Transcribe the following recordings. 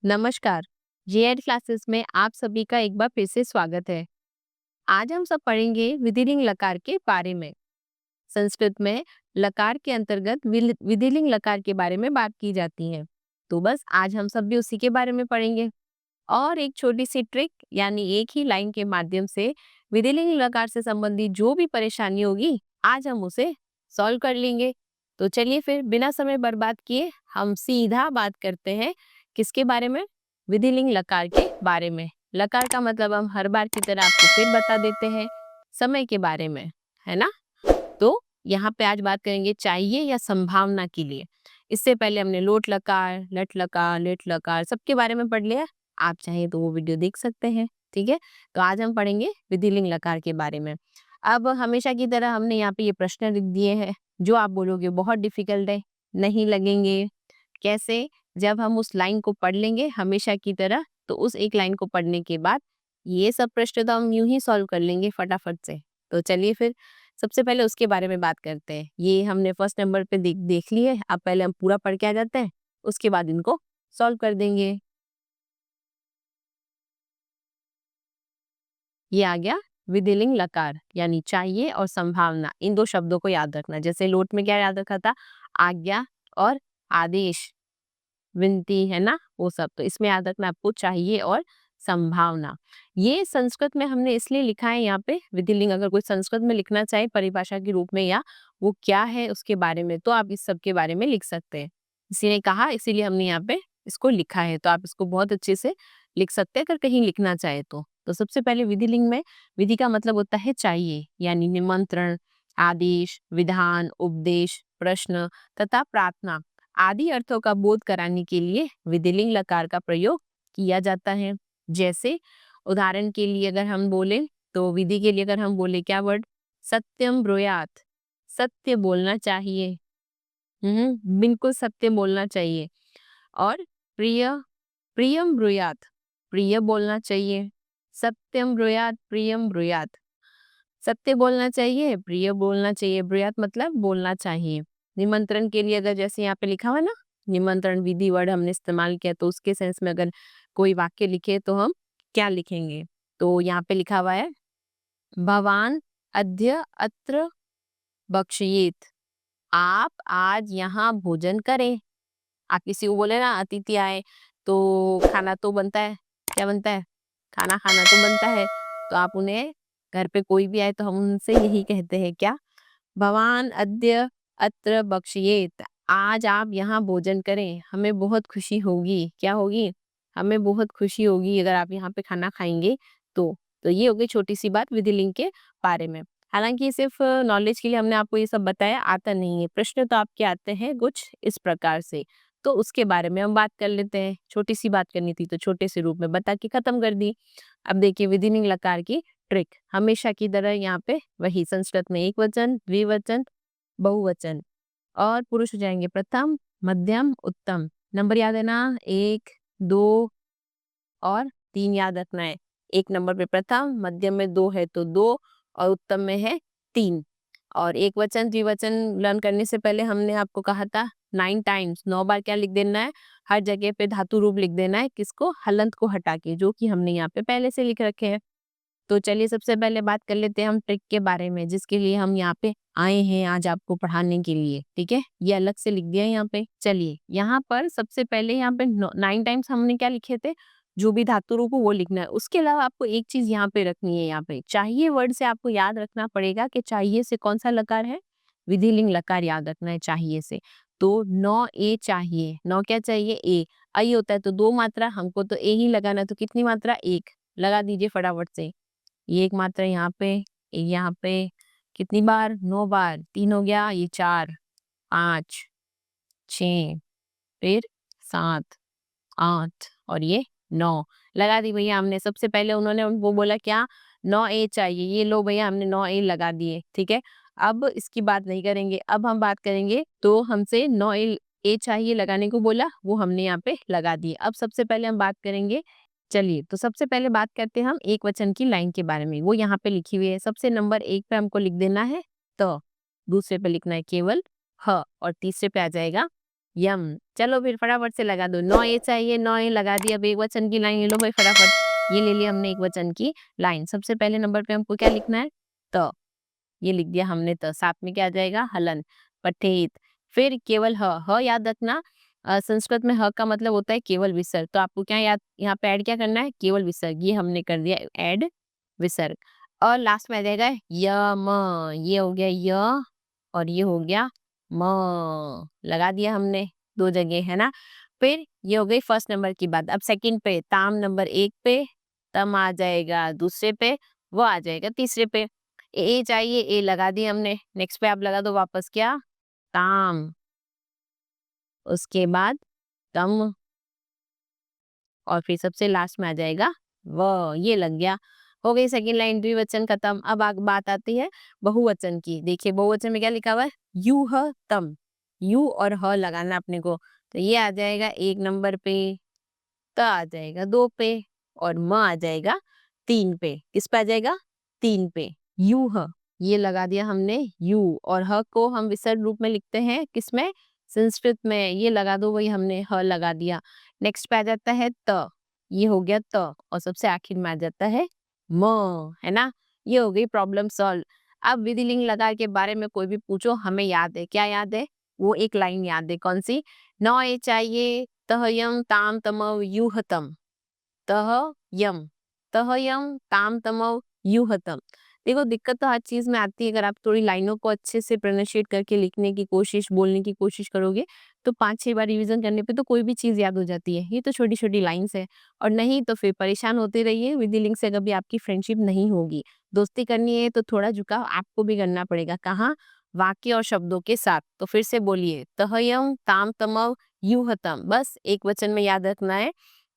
नमस्कार। जेएड क्लासेस में आप सभी का एक बार फिर से स्वागत है। आज हम सब पढ़ेंगे विधिलिंग लकार के बारे में। संस्कृत में लकार के अंतर्गत विधिलिंग लकार के बारे में बात की जाती है। तो बस आज हम सब भी उसी के बारे में पढ़ेंगे और एक छोटी सी ट्रिक यानी एक ही लाइन के माध्यम से विधिलिंग लकार से संबंधित जो भी परेशानी होगी आज हम उसे सॉल्व कर लेंगे। तो चलिए फिर बिना समय बर्बाद किए हम सीधा बात करते हैं किसके बारे में, विधिलिंग लकार के बारे में। लकार का मतलब हम हर बार की तरह आपको फिर बता देते हैं, समय के बारे में, है ना। तो यहाँ पे आज बात करेंगे चाहिए या संभावना के लिए। इससे पहले हमने लोट लकार, लट लकार, लेट लकार सबके बारे में पढ़ लिया। आप चाहें तो वो वीडियो देख सकते हैं, ठीक है। तो आज हम पढ़ेंगे विधिलिंग लकार के बारे में। अब हमेशा की तरह हमने यहाँ पे ये प्रश्न लिख दिए हैं, जो आप बोलोगे बहुत डिफिकल्ट है, नहीं लगेंगे। कैसे? जब हम उस लाइन को पढ़ लेंगे हमेशा की तरह, तो उस एक लाइन को पढ़ने के बाद ये सब प्रश्न तो हम यूं ही सॉल्व कर लेंगे फटाफट से। तो चलिए फिर सबसे पहले उसके बारे में बात करते हैं। ये हमने फर्स्ट नंबर पे देख ली है। अब पहले हम पूरा पढ़ के आ जाते हैं, उसके बाद इनको सॉल्व कर देंगे। ये आ गया विधिलिंग लकार यानी चाहिए और संभावना। इन दो शब्दों को याद रखना। जैसे लोट में क्या याद रखा था, आज्ञा और आदेश, विनती, है ना, वो सब। तो इसमें याद रखना आपको चाहिए और संभावना। ये संस्कृत में हमने इसलिए लिखा है यहाँ पे विधिलिंग। अगर कोई संस्कृत में लिखना चाहे परिभाषा के रूप में या वो क्या है उसके बारे में, तो आप इस सब के बारे में लिख सकते हैं। किसी ने कहा इसीलिए हमने यहाँ पे इसको लिखा है। तो आप इसको बहुत अच्छे से लिख सकते हैं अगर कहीं लिखना चाहे तो सबसे पहले विधिलिंग में विधि का मतलब होता है चाहिए, यानी निमंत्रण, आदेश, विधान, उपदेश, प्रश्न तथा प्रार्थना आदि अर्थों का बोध कराने के लिए विधिलिंग लकार का प्रयोग किया जाता है। जैसे उदाहरण के लिए अगर हम बोले, तो विधि के लिए अगर हम बोले क्या वर्ड, सत्यम ब्रूयात, सत्य बोलना चाहिए। बिल्कुल सत्य बोलना चाहिए। और प्रिय, प्रियम ब्रूयात, प्रिय बोलना चाहिए। सत्यम ब्रूयात, प्रियम ब्रूयात, सत्य बोलना चाहिए, प्रिय बोलना चाहिए। ब्रूयात मतलब बोलना चाहिए। निमंत्रण के लिए अगर जैसे यहाँ पे लिखा हुआ है ना, निमंत्रण विधि वर्ड हमने इस्तेमाल किया, तो उसके सेंस में अगर कोई वाक्य लिखे तो हम क्या लिखेंगे। तो यहाँ पे लिखा हुआ है भवान अद्य अत्र बक्ष्येत, आप आज यहाँ भोजन करें। आप किसी को बोले ना अतिथि आए तो खाना तो बनता है, क्या बनता है, खाना खाना तो बनता है। तो आप उन्हें, घर पे कोई भी आए तो हम उनसे यही कहते हैं क्या, भवान अद्य अत्र बक्ष्येत, आज आप यहाँ भोजन करें, हमें बहुत खुशी होगी। क्या होगी, हमें बहुत खुशी होगी अगर आप यहाँ पे खाना खाएंगे। तो ये हो गई छोटी सी बात विधिलिंग के बारे में। हालांकि ये सिर्फ नॉलेज के लिए हमने आपको ये सब बताया, आता नहीं है। प्रश्न तो आपके आते हैं कुछ इस प्रकार से। तो उसके बारे में हम बात कर लेते हैं। छोटी सी बात करनी थी तो छोटे से रूप में बता के खत्म कर दी। अब देखिए विधिलिंग लकार की ट्रिक। हमेशा की तरह यहाँ पे वही संस्कृत में एक वचन, द्विवचन, बहुवचन और पुरुष हो जाएंगे प्रथम, मध्यम, उत्तम। नंबर याद है ना, 1, 2 और 3 याद रखना है। एक नंबर पे प्रथम, मध्यम में 2 है तो 2 और उत्तम में है 3। और एक वचन द्विवचन लर्न करने से पहले हमने आपको कहा था 9 टाइम्स, 9 बार क्या लिख देना है, हर जगह पे धातु रूप लिख देना है। किसको, हलंत को हटा के, जो कि हमने यहाँ पे पहले से लिख रखे हैं। तो चलिए सबसे पहले बात कर लेते हैं हम ट्रिक के बारे में, जिसके लिए हम यहाँ पे आए हैं आज आपको पढ़ाने के लिए, ठीक है। ये अलग से लिख दिया है यहाँ पे। चलिए यहाँ पर सबसे पहले यहाँ पे 9 टाइम्स हमने क्या लिखे थे, जो भी धातु रूप हो वो लिखना है। उसके अलावा आपको एक चीज यहाँ पे रखनी है। यहाँ पे चाहिए वर्ड से आपको याद रखना पड़ेगा कि चाहिए से कौन सा लकार है, विधिलिंग लकार याद रखना है चाहिए से। तो 9 ए चाहिए, 9 क्या चाहिए, ए। आई होता है तो 2 मात्रा, हमको तो ए ही लगाना है, तो कितनी मात्रा, 1 लगा दीजिए फटाफट से। ये एक मात्रा यहाँ पे कितनी बार, 9 बार। 3 हो गया, ये 4, 5, 6, फिर 7, 8 और ये 9 लगा दी भैया हमने। सबसे पहले उन्होंने वो बोला क्या, 9 ए चाहिए, ये लो भैया हमने 9 ए लगा दिए, ठीक है। अब इसकी बात नहीं करेंगे, अब हम बात करेंगे। तो हमसे 9 ए चाहिए लगाने को बोला, वो हमने यहाँ पे लगा दिए। अब सबसे पहले हम बात करेंगे, चलिए तो सबसे पहले बात करते हैं हम एक वचन की लाइन के बारे में। वो यहाँ पे लिखी हुई है। सबसे नंबर 1 पे हमको लिख देना है त, दूसरे पे लिखना है केवल ह और तीसरे पे आ जाएगा यम। चलो फिर फटाफट से लगा दो, 9 ए चाहिए, 9 ए लगा दिया। अब एक वचन की लाइन ले लो भाई फटाफट। ये ले लिया हमने एक वचन की लाइन। सबसे पहले नंबर पे हमको क्या लिखना है? त। ये लिख दिया हमने त। साथ में क्या आ जाएगा? हलन। पठेत। फिर केवल ह याद रखना। संस्कृत में ह का मतलब होता है केवल विसर्ग। तो आपको क्या याद यहाँ पे ऐड क्या करना है? केवल विसर्ग। ये हमने कर दिया ऐड विसर्ग। और लास्ट में आ जाएगा यम। ये हो गया य और ये हो गया म। लगा दिया हमने दो जगह, है ना। फिर ये हो गई फर्स्ट नंबर की बात। अब सेकंड पे ताम नंबर 1 पे, तम आ जाएगा दूसरे पे, वो आ जाएगा तीसरे पे। ए चाहिए, ए लगा दिए हमने। नेक्स्ट पे आप लगा दो वापस क्या? ताम। उसके बाद तम और फिर सबसे लास्ट में आ जाएगा व। ये लग गया। हो गई सेकंड लाइन द्विवचन खत्म। अब बात आती है बहुवचन की। देखिए बहुवचन में क्या लिखा हुआ है? यू ह तम। यू और ह लगाना अपने को। तो ये आ जाएगा 1 नंबर पे, त आ जाएगा 2 पे और म आ जाएगा 3 पे। किस पे आ जाएगा? 3 पे। यू ह। ये लगा दिया हमने यू और ह को हम विसर्ग रूप में लिखते हैं किसमें? संस्कृत में। ये लगा दो, वही हमने ह लगा दिया। नेक्स्ट पे आ जाता है त। ये हो गया त और सबसे आखिर में आ जाता है म, है ना। ये हो गई प्रॉब्लम सॉल्व। अब विधिलिंग लगा के बारे में कोई भी पूछो, हमें याद है। क्या याद है? वो एक लाइन याद है। कौन सी? नौ ए चाहिए, तह यम ताम तमव यूहतम। तह यम। तह यम ताम तमव यूहतम। देखो दिक्कत तो हर चीज में आती है। अगर आप थोड़ी लाइनों को अच्छे से प्रोनाउंसिएट करके लिखने की कोशिश, बोलने की कोशिश करोगे तो 5-6 बार रिवीजन करने पे तो कोई भी चीज याद हो जाती है। ये तो छोटी छोटी लाइन्स है। और नहीं तो फिर परेशान होते रहिए। विधिलिंग से कभी आपकी फ्रेंडशिप नहीं होगी। दोस्ती करनी है तो थोड़ा झुकाव आपको भी करना पड़ेगा। कहाँ? वाक्य और शब्दों के साथ। तो फिर से बोलिए, तहयम ताम तमव यूहतम। बस एक वचन में याद रखना है।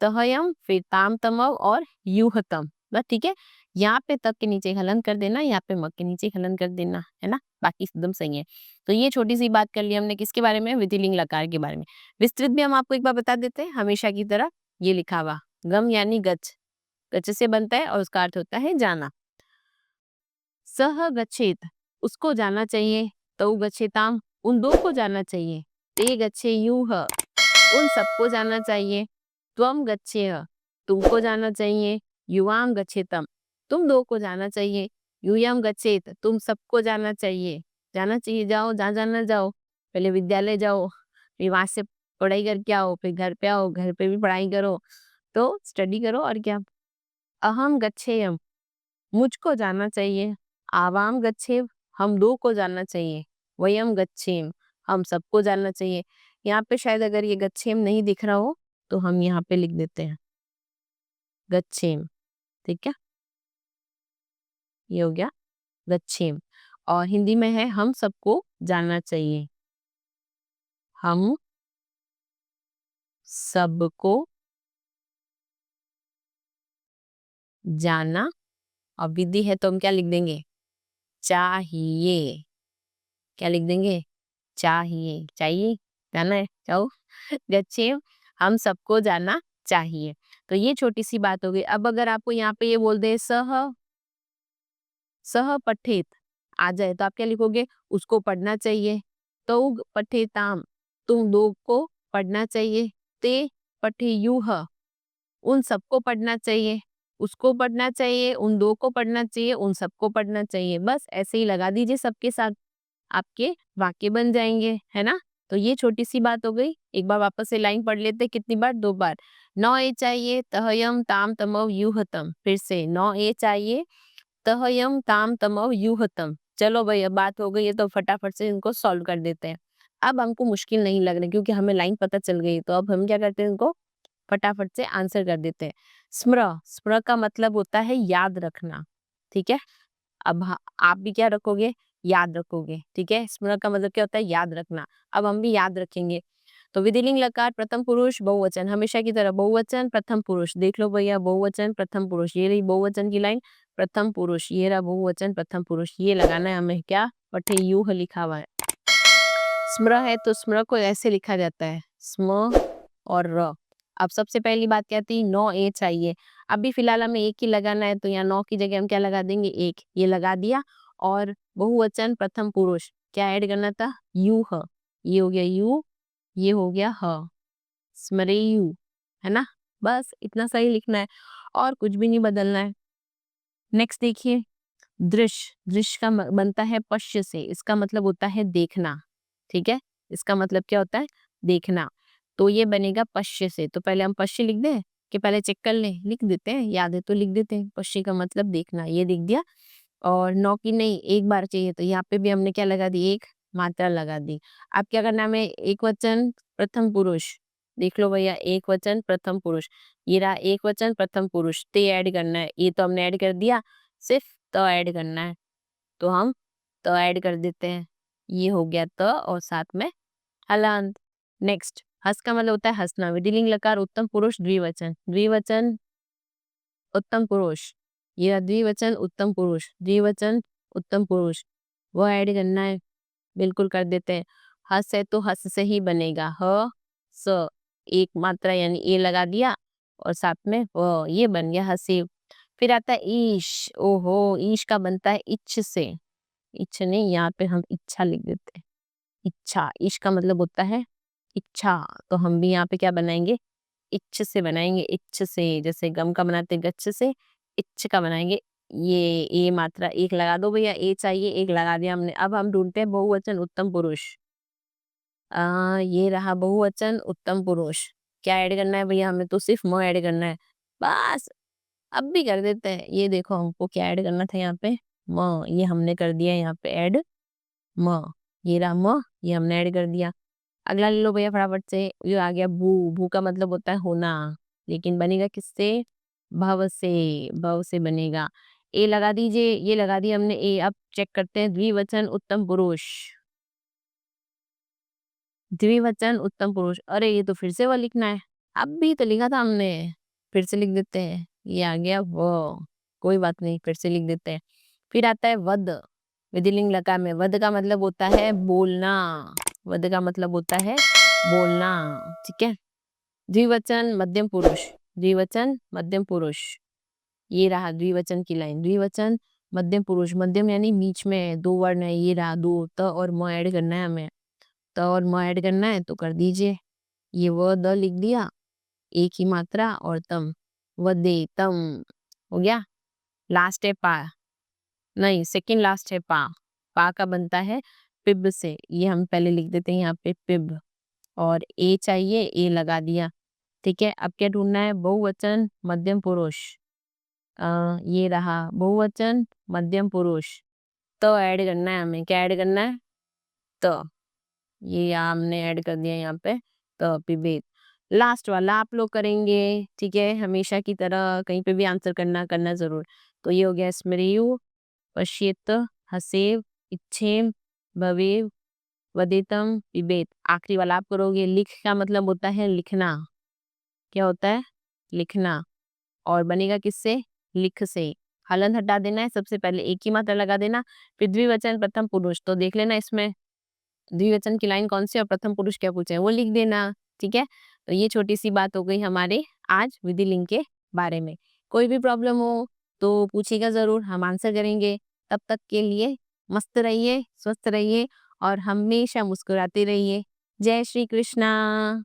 तहयम, फिर ताम तमव और यूहतम। बस ठीक है। यहाँ पे तक के नीचे हलन कर देना, यहाँ पे मग के नीचे हलन कर देना, है ना। बाकी एकदम सही है। तो ये छोटी सी बात कर ली हमने किसके बारे में? विधिलिंग लकार के बारे में। विस्तृत भी हम आपको एक बार बता देते हैं हमेशा की तरह। ये लिखा हुआ गम यानी गच। गच से बनता है और उसका अर्थ होता है जाना। सह गच्छेत, उसको जाना चाहिए। तौ गच्छेताम, उन दो को जाना चाहिए। ते गच्छे यूह, उन सबको जाना चाहिए। त्वम गच्छेय, तुमको जाना चाहिए। युवाम गच्छेतम, तुम दो को जाना चाहिए। यूयम गच्छेत, तुम सबको जाना चाहिए। जाना चाहिए, जाओ, जहाँ जाना जाओ। पहले विद्यालय जाओ, फिर वहां से पढ़ाई करके आओ, फिर घर पे आओ, घर पे भी पढ़ाई करो। तो स्टडी करो और क्या। अहम गच्छेयम, मुझको जाना चाहिए। आवाम गच्छेव, हम दो को जाना चाहिए। वयम गच्छेम, हम सबको जाना चाहिए। यहाँ पे शायद अगर ये गच्छेम नहीं दिख रहा हो तो हम यहाँ पे लिख देते हैं गच्छेम। ठीक है, ये हो गया गच्छेम। और हिंदी में है हम सबको जाना चाहिए। हम सबको जाना। और विधि है तो हम क्या लिख देंगे? चाहिए। क्या लिख देंगे? चाहिए। चाहिए, जाना है, जाओ। गच्छे, हम सबको जाना चाहिए। तो ये छोटी सी बात हो गई। अब अगर आपको यहाँ पे ये बोल दे सह सह पठेत आ जाए तो आप क्या लिखोगे? उसको पढ़ना चाहिए। तो पठेताम, तुम दो को पढ़ना चाहिए। ते पठेयुह, उन सबको पढ़ना चाहिए। उसको पढ़ना चाहिए, उन दो को पढ़ना चाहिए, उन सबको पढ़ना चाहिए। बस ऐसे ही लगा दीजिए सबके साथ, आपके वाक्य बन जाएंगे, है ना। तो ये छोटी सी बात हो गई। एक बार वापस से लाइन पढ़ लेते, कितनी बार? 2 बार। 9 ए चाहिए, तहयम ताम तमव यूहतम। फिर से 9 ए चाहिए, तहयम ताम तमव यूहतम। चलो भाई अब बात हो गई है तो फटाफट से इनको सॉल्व कर देते हैं। अब हमको मुश्किल नहीं लग रहा क्योंकि हमें लाइन पता चल गई। तो अब हम क्या करते हैं, इनको फटाफट से आंसर कर देते हैं। स्मृ, स्मृ का मतलब होता है याद रखना। ठीक है। अब आप भी क्या रखोगे? याद रखोगे। ठीक है, स्मरण का मतलब क्या होता है? याद रखना। अब हम भी याद रखेंगे। तो विधिलिंग लकार प्रथम पुरुष बहुवचन, हमेशा की तरह बहुवचन प्रथम पुरुष। देख लो भैया, बहुवचन प्रथम पुरुष। ये रही बहुवचन की लाइन, प्रथम पुरुष। ये रहा बहुवचन प्रथम पुरुष। ये लगाना है हमें क्या? पठेयुह लिखा हुआ है। स्मृ है तो स्मृ को ऐसे लिखा जाता है, स्म और र। अब सबसे पहली बात क्या थी? 9 ए चाहिए। अभी फिलहाल हमें एक ही लगाना है तो यहाँ 9 की जगह हम क्या लगा देंगे? एक। ये लगा दिया। और बहुवचन प्रथम पुरुष क्या ऐड करना था? यू ह। ये हो गया यू, ये हो गया ह, स्मरेयु, है ना? बस इतना सही लिखना है और कुछ भी नहीं बदलना है। नेक्स्ट देखिए, दृश्य, दृश्य का बनता है पश्य से, इसका मतलब होता है देखना, ठीक है? इसका मतलब क्या होता है? देखना। तो ये बनेगा पश्य से, तो पहले हम पश्य लिख दें कि पहले चेक कर लें? लिख देते हैं, याद है तो लिख देते हैं। पश्य का मतलब देखना, ये लिख दिया। और नौ की नहीं, एक बार चाहिए, तो यहाँ पे भी हमने क्या लगा दी? एक मात्रा लगा दी। अब क्या करना है? हमें एक वचन प्रथम पुरुष, देख लो भैया, एक वचन प्रथम पुरुष, ये रहा एक वचन प्रथम पुरुष, ते ऐड करना है। ये तो हमने ऐड कर दिया, सिर्फ त ऐड करना है, तो हम त ऐड कर देते हैं। ये हो गया त और साथ में हलांत। नेक्स्ट, हस का मतलब होता है हंसना। विधिलिंग लकार उत्तम पुरुष द्विवचन, द्विवचन उत्तम पुरुष, ये रहा द्विवचन उत्तम पुरुष, द्विवचन उत्तम पुरुष, वो ऐड करना है, बिल्कुल कर देते हैं। हस है तो हस से ही बनेगा, ह स, एक मात्रा यानी ए लगा दिया और साथ में व, ये बन गया हसीब। फिर आता है ईश, ओहो, ईश का बनता है इच्छ से, इच्छ नहीं, यहाँ पे हम इच्छा लिख देते हैं, इच्छा। ईश का मतलब होता है इच्छा, तो हम भी यहाँ पे क्या बनाएंगे? इच्छ से बनाएंगे, इच्छ से, जैसे गम का बनाते हैं गच्छ से, इच्छ का बनाएंगे। ये ए मात्रा एक लगा दो भैया, ए चाहिए, एक लगा दिया हमने। अब हम ढूंढते हैं बहुवचन उत्तम पुरुष। ये रहा बहुवचन उत्तम पुरुष, क्या ऐड करना है भैया? हमें तो सिर्फ म ऐड करना है, बस। अब भी कर देते हैं, ये देखो हमको क्या ऐड करना था यहाँ पे? म, ये हमने कर दिया यहाँ पे ऐड, म, ये रहा म, ये हमने ऐड कर दिया। अगला ले लो भैया फटाफट से, ये आ गया भू, भू का मतलब होता है होना, लेकिन बनेगा किससे? भव से, भव से बनेगा। ए लगा दीजिए, ये लगा दिया हमने ए। अब चेक करते हैं द्विवचन उत्तम पुरुष, द्विवचन उत्तम पुरुष, अरे ये तो फिर से वो लिखना है, अब भी तो लिखा था हमने, फिर से लिख देते हैं, ये आ गया वो, कोई बात नहीं, फिर से लिख देते हैं। फिर आता है वद, विधिलिंग लकार में, वद का मतलब होता है बोलना, वद का मतलब होता है बोलना, ठीक है? द्विवचन मध्यम पुरुष, द्विवचन मध्यम पुरुष, ये रहा द्विवचन की लाइन, द्विवचन मध्यम पुरुष, मध्यम यानी बीच में दो वर्ण है, ये रहा दो, त और म ऐड करना है हमें, त और म ऐड करना है तो कर दीजिए। ये व द लिख दिया, एक ही मात्रा और तम, वदे तम, हो गया। लास्ट है पा, नहीं सेकंड लास्ट है पा, पा का बनता है पिब से, ये हम पहले लिख देते हैं यहाँ पे पिब, और ए चाहिए, ए लगा दिया, ठीक है? अब क्या ढूंढना है? बहुवचन मध्यम पुरुष, ये रहा बहुवचन मध्यम पुरुष, तो ऐड करना है हमें, क्या ऐड करना है? तो ये हमने ऐड कर दिया यहाँ पे, तो पिबेत। लास्ट वाला आप लोग करेंगे, ठीक है? हमेशा की तरह कहीं पे भी आंसर करना जरूर। तो ये हो गया स्मरेयु, पश्येत, हसेव, इच्छेम, भवेव, वदेतम, पिबेत। आखिरी वाला आप करोगे। लिख का मतलब होता है लिखना, क्या होता है? लिखना, और बनेगा किससे? लिख से। हलंत हटा देना है, सबसे पहले एक ही मात्रा लगा देना, फिर द्विवचन प्रथम पुरुष, तो देख लेना इसमें द्विवचन की लाइन कौन सी और प्रथम पुरुष क्या पूछे हैं वो लिख देना, ठीक है? तो ये छोटी सी बात हो गई हमारे आज विधिलिंग के बारे में। कोई भी प्रॉब्लम हो तो पूछिएगा जरूर, हम आंसर करेंगे। तब तक के लिए मस्त रहिए, स्वस्थ रहिए और हमेशा मुस्कुराते रहिए। जय श्री कृष्णा।